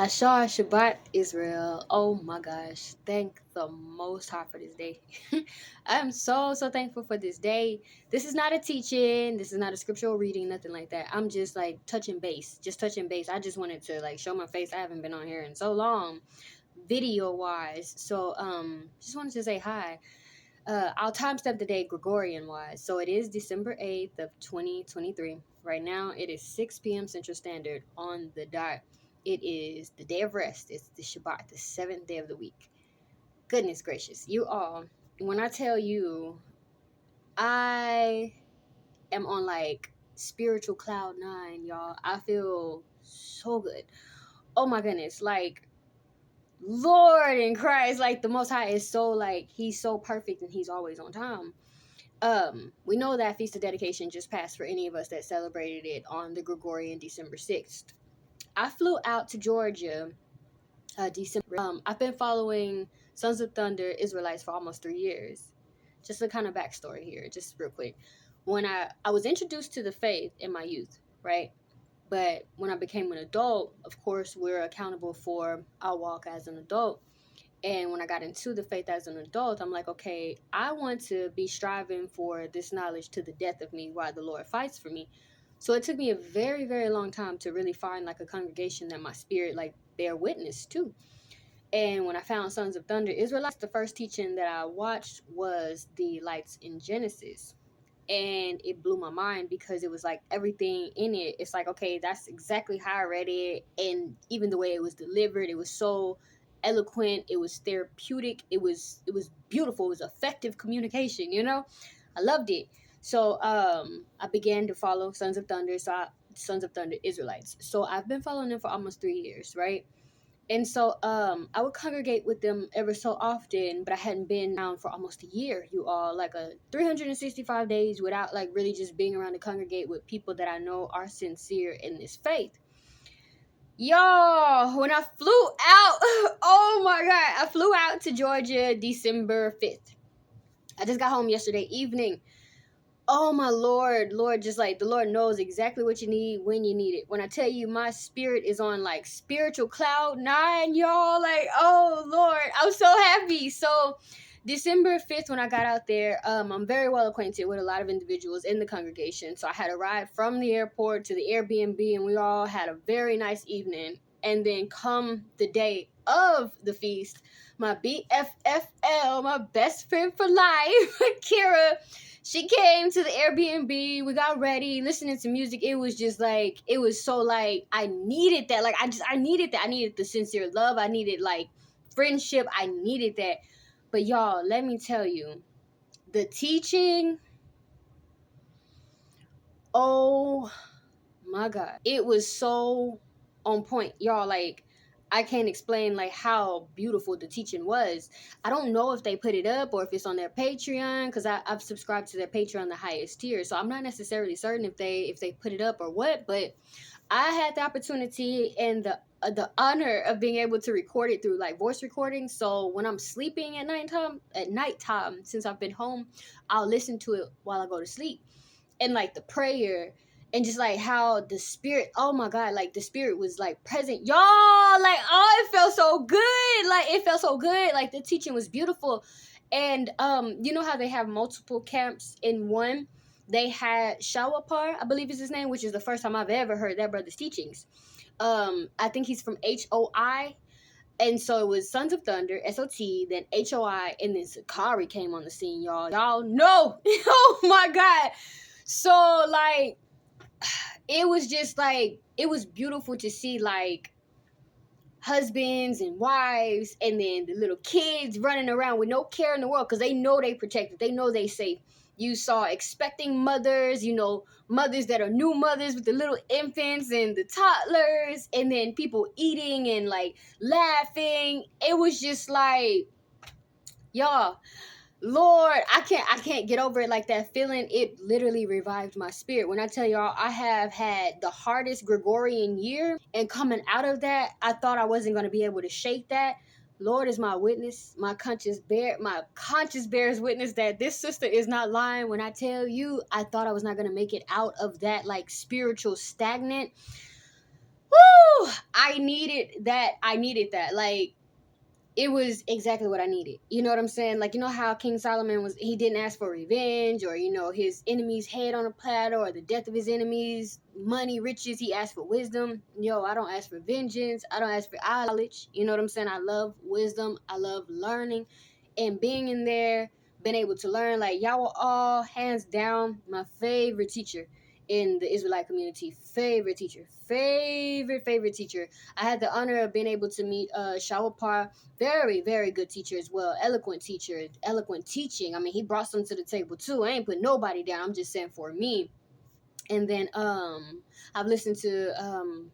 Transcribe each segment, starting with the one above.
Ahshar, Shabbat, Israel. Oh my gosh. Thank the Most High for this day. I'm so thankful for this day. This is not a teaching. This is not a scriptural reading, nothing like that. I'm just like touching base. Just touching base. I just wanted to like show my face. I haven't been on here in so long, video wise. So just wanted to say hi. I'll timestamp the day Gregorian wise. So it is December 8th of 2023. Right now it is 6 p.m. Central Standard on the dot. It is the day of rest. It's the Shabbat, the seventh day of the week. Goodness gracious. You all, when I tell you I am on like spiritual cloud nine, y'all, I feel so good. Oh my goodness. Like, Lord in Christ, like the Most High is so like, he's so perfect and he's always on time. We know that Feast of Dedication just passed for any of us that celebrated it on the Gregorian December 6th. I flew out to Georgia December. I've been following Sons of Thunder Israelites for almost 3 years. Just a kind of backstory here, just real quick. When I was introduced to the faith in my youth, right? But when I became an adult, of course, we're accountable for our walk as an adult. And when I got into the faith as an adult, I'm like, okay, I want to be striving for this knowledge to the death of me while the Lord fights for me. So it took me a very long time to really find like a congregation that my spirit like bear witness to. And when I found Sons of Thunder Israelites, the first teaching that I watched was the lights in Genesis. And it blew my mind because it was like everything in it. It's like, okay, that's exactly how I read it. And even the way it was delivered, it was so eloquent, it was therapeutic, it was beautiful, it was effective communication, you know? I loved it. So I began to follow Sons of Thunder Israelites. So I've been following them for almost 3 years, right? And so I would congregate with them ever so often, but I hadn't been around for almost a year, you all, like a 365 days without like really just being around to congregate with people that I know are sincere in this faith. Y'all, when I flew out, oh my God, I flew out to Georgia December 5th. I just got home yesterday evening. Oh my Lord, just like the Lord knows exactly what you need when you need it. When I tell you my spirit is on like spiritual cloud nine, y'all, like, oh Lord, I'm so happy. So December 5th, when I got out there, I'm very well acquainted with a lot of individuals in the congregation. So I had a ride from the airport to the Airbnb and we all had a very nice evening. And then come the day of the feast, my BFFL, my best friend for life, Kira, she came to the Airbnb. We got ready, listening to music. It was just like, it was so like, I needed that. Like, I needed that. I needed the sincere love. I needed like friendship. I needed that. But y'all, let me tell you, the teaching, oh my God, it was so on point. Y'all, like, I can't explain like how beautiful the teaching was. I don't know if they put it up or if it's on their Patreon, because I've subscribed to their Patreon, the highest tier. So I'm not necessarily certain if they put it up or what, but I had the opportunity and the honor of being able to record it through like voice recording. So when I'm sleeping at nighttime, since I've been home, I'll listen to it while I go to sleep. And like the prayer and just like how the spirit, oh my God, like the spirit was like present, y'all, like, oh, it felt so good. Like, it felt so good. Like, the teaching was beautiful. And you know how they have multiple camps in one? They had Shawapar, I believe is his name, which is the first time I've ever heard that brother's teachings. I think he's from HOI. And so it was Sons of Thunder, SOT, then HOI, and then Sakari came on the scene, y'all. Y'all know. Oh my God. So like, it was just like, it was beautiful to see like husbands and wives and then the little kids running around with no care in the world because they know they protected, they know they safe. You saw expecting mothers, you know, mothers that are new mothers with the little infants and the toddlers, and then people eating and like laughing. It was just like, y'all, Lord, I can't get over it. Like, that feeling, it literally revived my spirit. When I tell y'all, I have had the hardest Gregorian year, and coming out of that, I thought I wasn't going to be able to shake that. Lord is my witness. My conscience bears witness that this sister is not lying when I tell you I thought I was not going to make it out of that like spiritual stagnant. Woo! I needed that. I needed that. Like, it was exactly what I needed. You know what I'm saying? Like, you know how King Solomon was, he didn't ask for revenge, or, you know, his enemy's head on a platter, or the death of his enemies, money, riches. He asked for wisdom. Yo, I don't ask for vengeance. I don't ask for knowledge. You know what I'm saying? I love wisdom. I love learning, and being in there, been able to learn. Like, y'all were all hands down my favorite teacher in the Israelite community. Favorite teacher. I had the honor of being able to meet Shawapar, very good teacher as well. Eloquent teacher, eloquent teaching. I mean, he brought some to the table too. I ain't put nobody down. I'm just saying for me. And then I've listened to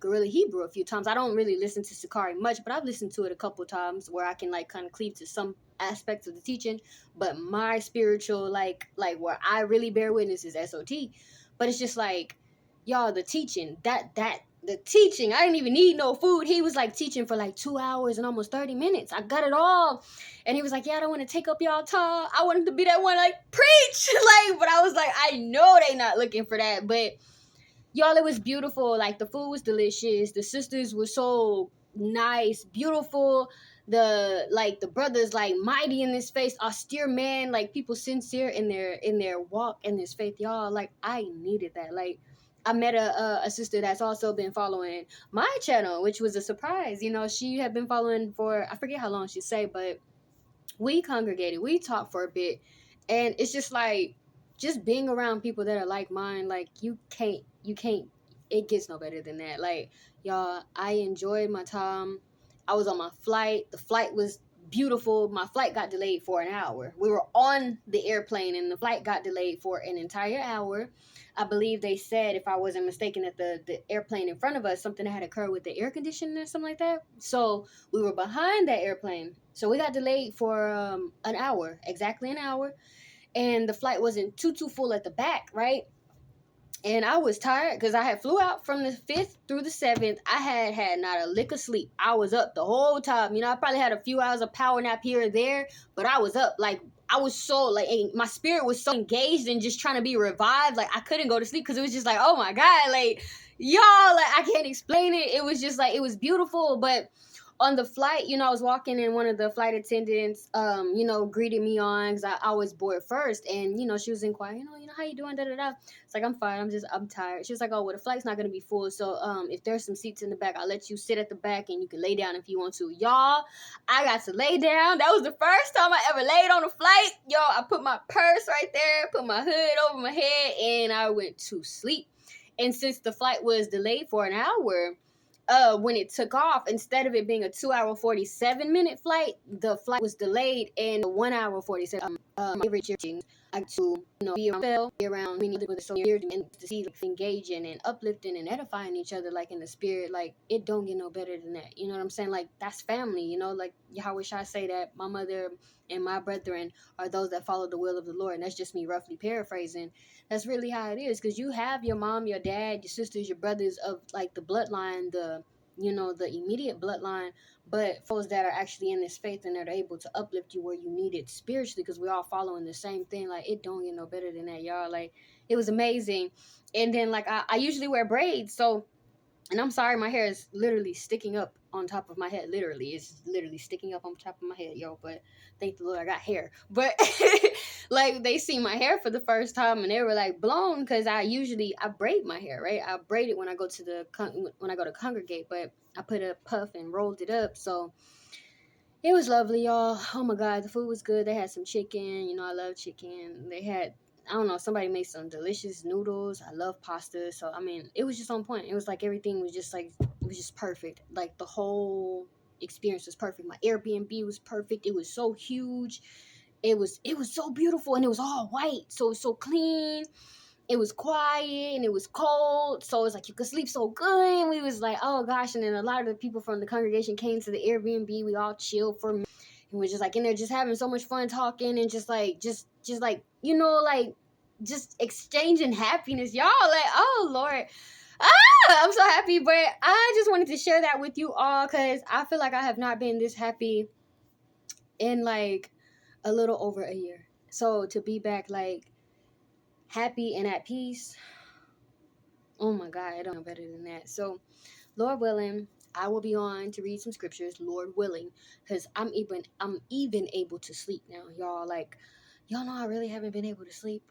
Gorilla Hebrew a few times. I don't really listen to Sakari much, but I've listened to it a couple times where I can like kind of cleave to some aspects of the teaching. But my spiritual like where I really bear witness is SOT. But it's just like, y'all, the teaching, that the teaching, I didn't even need no food. He was like teaching for like 2 hours and almost 30 minutes. I got it all. And he was like, yeah, I don't want to take up y'all time. I wanted to be that one, like, preach. Like, but I was like, I know they not looking for that. But y'all, it was beautiful. Like, the food was delicious. The sisters were so nice, beautiful. The brothers, like, mighty in this faith, austere man, like people sincere in their walk in this faith. Y'all, like, I needed that. Like, I met a sister that's also been following my channel, which was a surprise. You know, she had been following for, I forget how long she say, but we congregated, we talked for a bit, and it's just like, just being around people that are like mine, like, you can't, it gets no better than that. Like, y'all, I enjoyed my time. I was on my flight. The flight was beautiful. My flight got delayed for an hour. We were on the airplane and the flight got delayed for an entire hour. I believe they said, if I wasn't mistaken, that the airplane in front of us, something had occurred with the air conditioning or something like that. So we were behind that airplane. So we got delayed for an hour, exactly an hour. And the flight wasn't too full at the back, right? And I was tired because I had flew out from the 5th through the 7th. I had not a lick of sleep. I was up the whole time. You know, I probably had a few hours of power nap here or there, but I was up. Like, I was so, like, my spirit was so engaged and just trying to be revived. Like, I couldn't go to sleep because it was just like, oh my God, like, y'all, like, I can't explain it. It was just like, it was beautiful. But on the flight, you know, I was walking and one of the flight attendants, you know, greeted me on because I was board first. And, you know, she was inquiring, how you doing? Da da da. It's like, I'm fine. I'm tired. She was like, oh, well, the flight's not going to be full. So if there's some seats in the back, I'll let you sit at the back and you can lay down if you want to. Y'all, I got to lay down. That was the first time I ever laid on a flight. Yo, I put my purse right there, put my hood over my head, and I went to sleep. And since the flight was delayed for an hour, when it took off, instead of it being a 2 hour 47-minute flight, the flight was delayed in 1 hour 47. Favorite cheering. I got to, be around many people so weird, and to see, like, engaging and uplifting and edifying each other, like, in the spirit. Like, it don't get no better than that. You know what I'm saying? Like, that's family. You know, like, how wish I say that my mother and my brethren are those that follow the will of the Lord. And that's just me roughly paraphrasing. That's really how it is, because you have your mom, your dad, your sisters, your brothers of, like, the bloodline, the immediate bloodline, but those that are actually in this faith and are able to uplift you where you need it spiritually, because we're all following the same thing. Like, it don't get no better than that, y'all. Like, it was amazing. And then, like, I usually wear braids, so, and I'm sorry, my hair is literally sticking up on top of my head. Literally, it's literally sticking up on top of my head, yo. But thank the Lord, I got hair. But like, they see my hair for the first time and they were like blown, because I braid my hair, right? I braid it when I go to congregate, but I put a puff and rolled it up. So it was lovely, y'all. Oh my God, the food was good. They had some chicken. You know, I love chicken. They had, I don't know, somebody made some delicious noodles. I love pasta. So, I mean, it was just on point. It was like everything was just like, it was just perfect. Like, the whole experience was perfect. My Airbnb was perfect. It was so huge. It was so beautiful, and it was all white. So it was so clean. It was quiet and it was cold, so it's like you could sleep so good. And we was like, oh gosh. And then a lot of the people from the congregation came to the Airbnb. We all chilled for a minute, and we're just like in there just having so much fun talking, and just like like just exchanging happiness, y'all. Like, oh Lord, I'm so happy. But I just wanted to share that with you all, because I feel like I have not been this happy in like a little over a year. So to be back, like, happy and at peace, oh my God, I don't know better than that. So Lord willing, I will be on to read some scriptures, Lord willing, because I'm even able to sleep now, y'all. Like, y'all know I really haven't been able to sleep.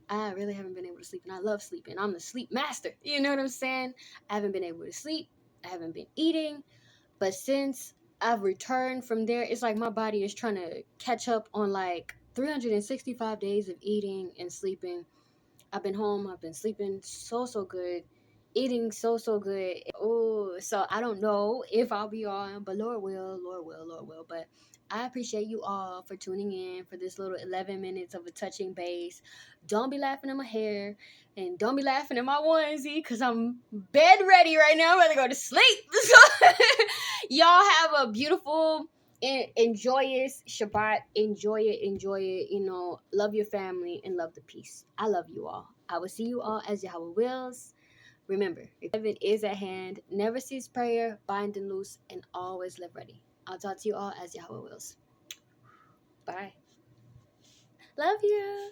I really haven't been able to sleep, and I love sleeping. I'm the sleep master. You know what I'm saying? I haven't been able to sleep. I haven't been eating. But since I've returned from there, it's like my body is trying to catch up on like 365 days of eating and sleeping. I've been home, I've been sleeping so good, eating so good. Oh, so I don't know if I'll be on, but Lord will, Lord will, Lord will. But I appreciate you all for tuning in for this little 11 minutes of a touching base. Don't be laughing at my hair and don't be laughing at my onesie because I'm bed ready right now. I'm ready to go to sleep. So y'all have a beautiful enjoyous Shabbat. Enjoy it, enjoy it. You know, love your family and love the peace. I love you all. I will see you all as Yahweh wills. Remember, it is at hand. Never cease prayer, bind and loose, and always live ready. I'll talk to you all as Yahweh wills. Bye. Love you.